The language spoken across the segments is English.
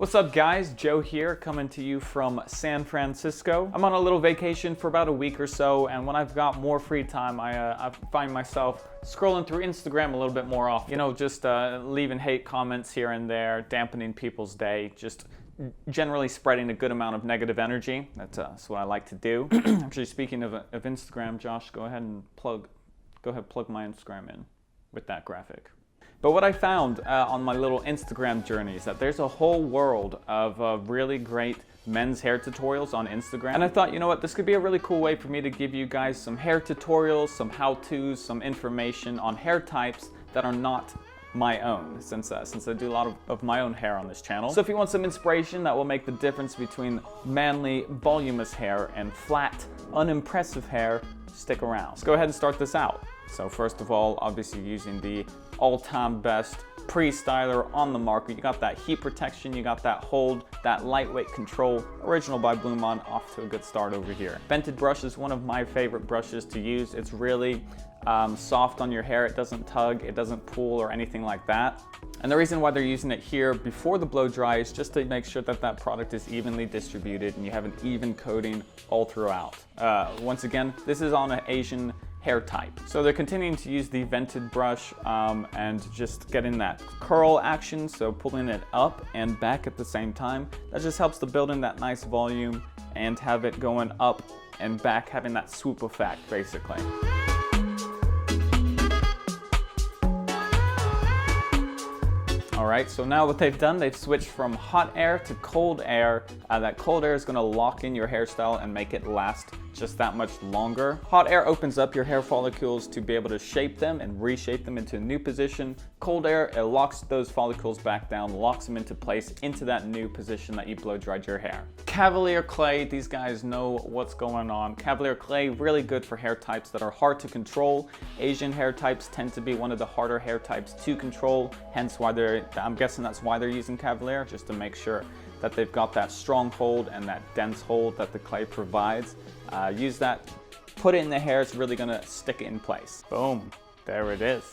What's up guys, Joe here coming to you from San Francisco. I'm on a little vacation for about a week or so, and when I've got more free time, I find myself scrolling through Instagram a little bit more often. You know, just leaving hate comments here and there, dampening people's day, just generally spreading a good amount of negative energy. That's what I like to do. Actually, speaking of Instagram, Josh, go ahead plug my Instagram in with that graphic. But what I found on my little Instagram journey is that there's a whole world of really great men's hair tutorials on Instagram. And I thought, you know what, this could be a really cool way for me to give you guys some hair tutorials, some how-tos, some information on hair types that are not my own, since I do a lot of my own hair on this channel. So if you want some inspiration that will make the difference between manly, voluminous hair and flat, unimpressive hair, stick around. Let's go ahead and start this out. So first of all, obviously using the all-time best pre-styler on the market. You got that heat protection, you got that hold, that lightweight control, original by BluMaan, off to a good start over here. Vented brush is one of my favorite brushes to use. It's really soft on your hair. It doesn't tug, it doesn't pull or anything like that. And the reason why they're using it here before the blow dry is just to make sure that that product is evenly distributed and you have an even coating all throughout. Once again, this is on an Asian hair type. So they're continuing to use the vented brush and just getting that curl action, so pulling it up and back at the same time. That just helps to build in that nice volume and have it going up and back, having that swoop effect basically. All right, so now what they've done, they've switched from hot air to cold air. That cold air is gonna lock in your hairstyle and make it last just that much longer. Hot air opens up your hair follicles to be able to shape them and reshape them into a new position. Cold air, it locks those follicles back down, locks them into place, into that new position that you blow dried your hair. Cavaliere Clay, these guys know what's going on. Cavaliere Clay, really good for hair types that are hard to control. Asian hair types tend to be one of the harder hair types to control, hence why I'm guessing that's why they're using Cavaliere, just to make sure that they've got that strong hold and that dense hold that the clay provides. Use that, put it in the hair, it's really gonna stick it in place. Boom, there it is.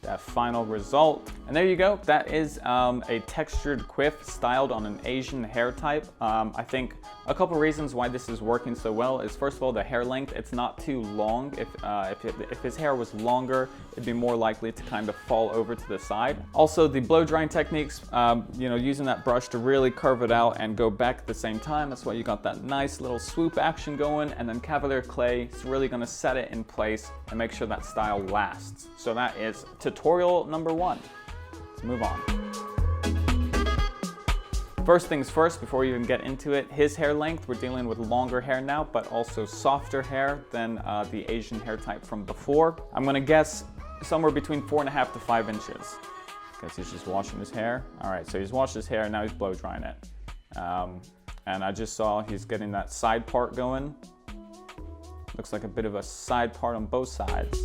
That final result. And there you go, that is a textured quiff styled on an Asian hair type. I think a couple reasons why this is working so well is, first of all, the hair length. It's not too long. If his hair was longer, it'd be more likely to kind of fall over to the side. Also, the blow drying techniques, you know, using that brush to really curve it out and go back at the same time. That's why you got that nice little swoop action going, and then Cavaliere Clay is really gonna set it in place and make sure that style lasts. So that is tutorial number 1. Let's move on. First things first, before we even get into it, his hair length, we're dealing with longer hair now, but also softer hair than the Asian hair type from before. I'm gonna guess somewhere between 4.5 to 5 inches. Guess he's just washing his hair. All right, so he's washed his hair, now he's blow drying it. And I just saw he's getting that side part going. Looks like a bit of a side part on both sides.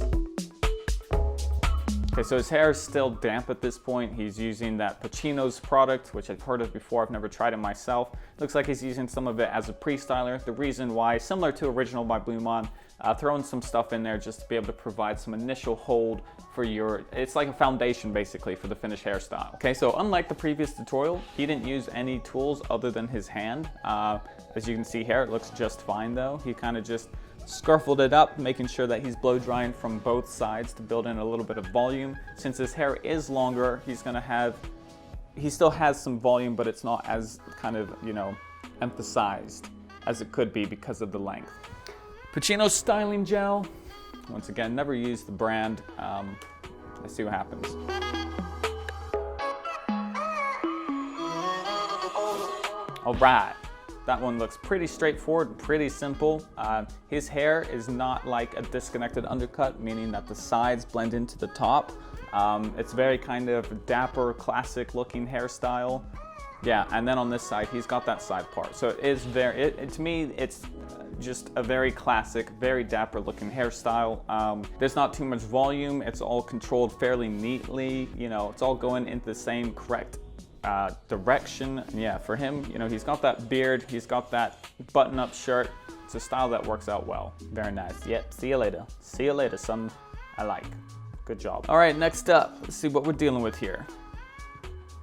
Okay, so his hair is still damp at this point. He's using that Pacino's product, which I've heard of before. I've never tried it myself. Looks like he's using some of it as a pre-styler. The reason why, similar to original by BluMaan, throwing some stuff in there just to be able to provide some initial hold for it's like a foundation basically for the finished hairstyle. Okay, so unlike the previous tutorial, he didn't use any tools other than his hand. As you can see here, it looks just fine though. He kind of just scuffled it up, making sure that he's blow drying from both sides to build in a little bit of volume. Since his hair is longer, he still has some volume, but it's not as kind of, you know, emphasized as it could be because of the length. Pacino styling gel. Once again, never used the brand. Let's see what happens. All right. That one looks pretty straightforward, pretty simple. His hair is not like a disconnected undercut, meaning that the sides blend into the top. It's very kind of dapper, classic looking hairstyle. Yeah, and then on this side, he's got that side part. So it is to me, it's just a very classic, very dapper looking hairstyle. There's not too much volume. It's all controlled fairly neatly. You know, it's all going into the same correct direction. Yeah, for him, you know, he's got that beard, he's got that button-up shirt. It's a style that works out well. Very nice. Yep, see you later. See you later, son. I like. Good job. All right, next up, let's see what we're dealing with here.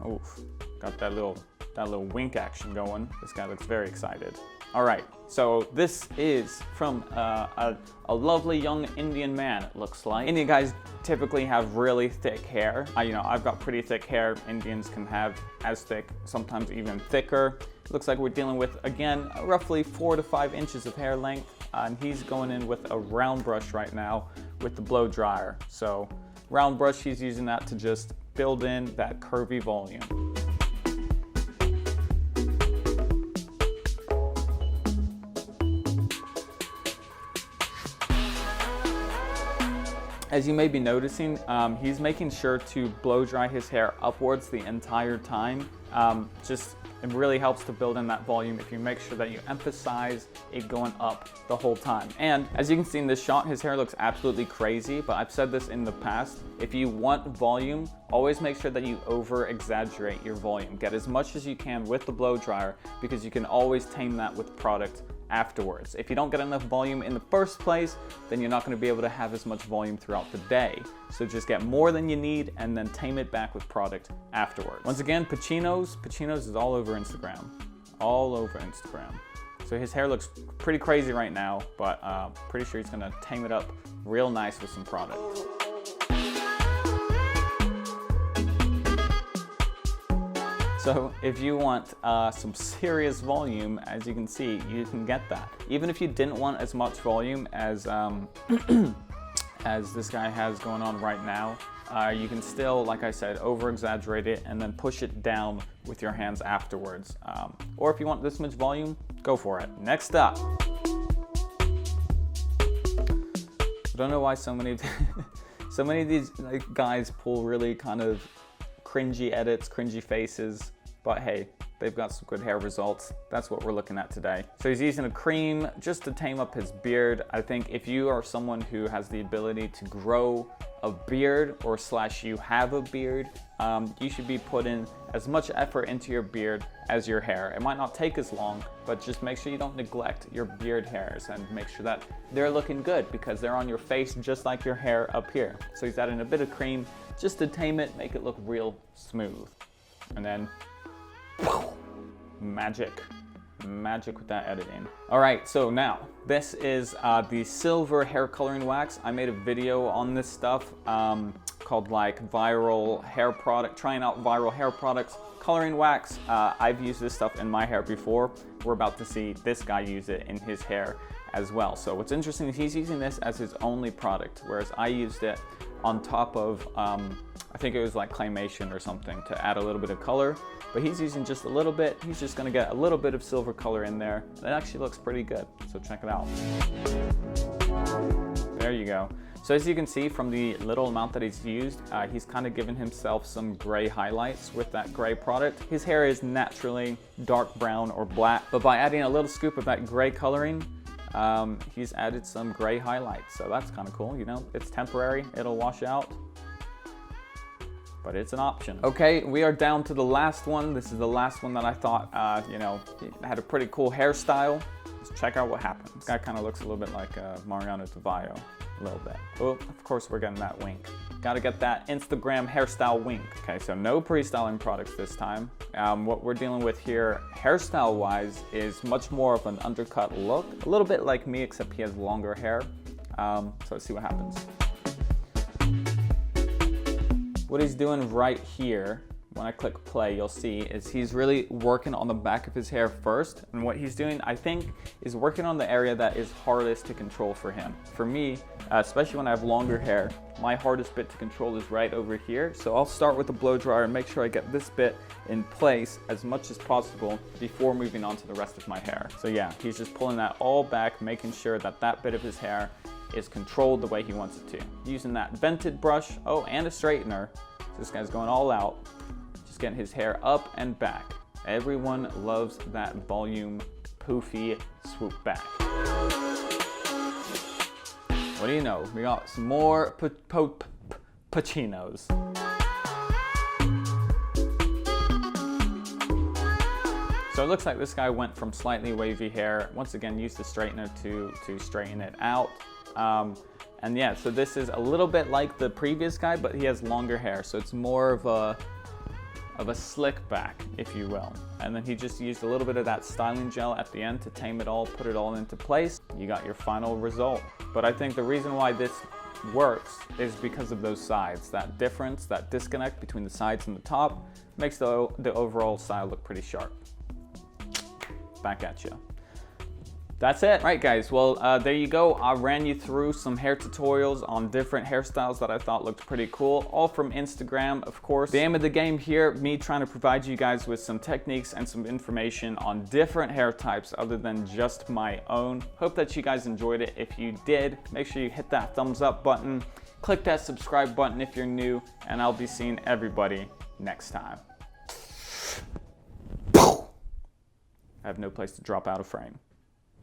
Oof. Got that little wink action going. This guy looks very excited. All right, so this is from a lovely young Indian man, it looks like. Indian guys typically have really thick hair. I've got pretty thick hair. Indians can have as thick, sometimes even thicker. Looks like we're dealing with, again, roughly 4 to 5 inches of hair length. And he's going in with a round brush right now with the blow dryer. So round brush, he's using that to just build in that curvy volume. As you may be noticing, he's making sure to blow dry his hair upwards the entire time. It really helps to build in that volume if you make sure that you emphasize it going up the whole time. And as you can see in this shot, his hair looks absolutely crazy, but I've said this in the past. If you want volume, always make sure that you over exaggerate your volume. Get as much as you can with the blow dryer because you can always tame that with product afterwards. If you don't get enough volume in the first place, then you're not going to be able to have as much volume throughout the day. So just get more than you need and then tame it back with product afterwards. Once again, Pacino's is all over Instagram. All over Instagram. So his hair looks pretty crazy right now, but pretty sure he's going to tame it up real nice with some product. So if you want some serious volume, as you can see, you can get that. Even if you didn't want as much volume as as this guy has going on right now, you can still, like I said, over exaggerate it and then push it down with your hands afterwards. Or if you want this much volume, go for it. Next up. I don't know why so many of these guys pull really kind of cringy edits, cringy faces, but hey, they've got some good hair results. That's what we're looking at today. So he's using a cream just to tame up his beard. I think if you are someone who has the ability to grow a beard or / you have a beard, you should be putting as much effort into your beard as your hair. It might not take as long, but just make sure you don't neglect your beard hairs and make sure that they're looking good because they're on your face just like your hair up here. So he's adding a bit of cream just to tame it, make it look real smooth. And then, magic with that editing. All right, so now this is the silver hair coloring wax. I made a video on this stuff called like viral hair product, trying out viral hair products, coloring wax. I've used this stuff in my hair before. We're about to see this guy use it in his hair as well. So what's interesting is he's using this as his only product, whereas I used it on top of, I think it was like claymation or something to add a little bit of color, but he's using just a little bit. He's just gonna get a little bit of silver color in there. It actually looks pretty good, so check it out. There you go. So as you can see from the little amount that he's used, he's kind of given himself some gray highlights with that gray product. His hair is naturally dark brown or black, but by adding a little scoop of that gray coloring, he's added some gray highlights. So that's kind of cool, you know, it's temporary, it'll wash out, but it's an option. Okay, we are down to the last one. This is the last one that I thought, you know, had a pretty cool hairstyle. Let's check out what happens. This guy kind of looks a little bit like Mariano Tavayo, a little bit. Oh, of course we're getting that wink. Gotta get that Instagram hairstyle wink. Okay, so no pre-styling products this time. What we're dealing with here, hairstyle-wise, is much more of an undercut look. A little bit like me, except he has longer hair. So let's see what happens. What he's doing right here, when I click play, you'll see is he's really working on the back of his hair first. And what he's doing, I think, is working on the area that is hardest to control for him. For me, especially when I have longer hair, my hardest bit to control is right over here. So I'll start with the blow dryer and make sure I get this bit in place as much as possible before moving on to the rest of my hair. So yeah, he's just pulling that all back, making sure that that bit of his hair is controlled the way he wants it to. Using that vented brush, oh, and a straightener. So this guy's going all out. Just getting his hair up and back. Everyone loves that volume, poofy swoop back. What do you know? We got some more Pacinos. So it looks like this guy went from slightly wavy hair, once again used the straightener to straighten it out. And yeah, so this is a little bit like the previous guy, but he has longer hair. So it's more of of a slick back, if you will. And then he just used a little bit of that styling gel at the end to tame it all, put it all into place. You got your final result. But I think the reason why this works is because of those sides. That difference, that disconnect between the sides and the top makes the overall style look pretty sharp. Back at you. That's it. All right, guys, well, there you go. I ran you through some hair tutorials on different hairstyles that I thought looked pretty cool, all from Instagram, of course. The aim of the game here, me trying to provide you guys with some techniques and some information on different hair types other than just my own. Hope that you guys enjoyed it. If you did, make sure you hit that thumbs up button, click that subscribe button if you're new, and I'll be seeing everybody next time. I have no place to drop out of frame.